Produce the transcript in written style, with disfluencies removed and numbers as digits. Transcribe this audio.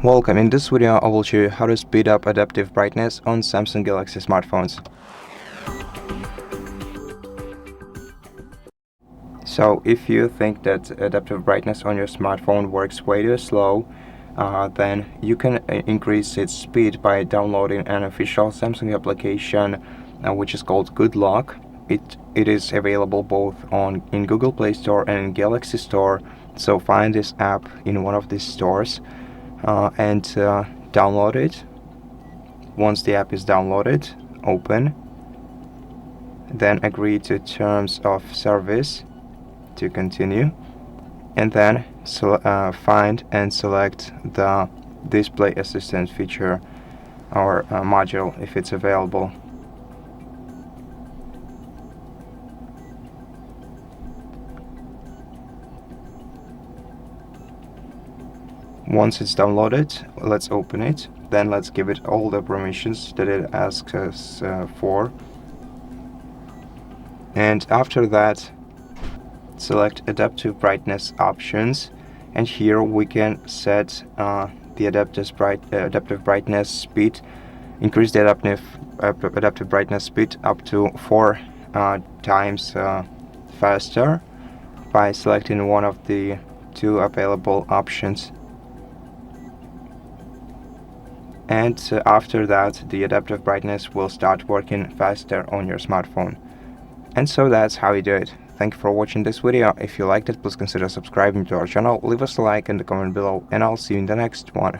Welcome. In this video, I will show you how to speed up adaptive brightness on Samsung Galaxy smartphones. So if you think that adaptive brightness on your smartphone works way too slow, then you can increase its speed by downloading an official Samsung application which is called GoodLock. It is available both in Google Play Store and in Galaxy Store. So find this app in one of these stores and download it. Once the app is downloaded, open, then agree to terms of service to continue, and then find and select the display assistant feature or module if it's available. Once it's downloaded, let's open it. Then let's give it all the permissions that it asks us for. And after that, select adaptive brightness options. And here we can set the adaptive brightness speed, increase the adaptive brightness speed up to 4 times faster by selecting one of the two available options. And after that, the adaptive brightness will start working faster on your smartphone. And so that's how you do it. Thank you for watching this video. If you liked it, please consider subscribing to our channel, leave us a like in the comment below, and I'll see you in the next one.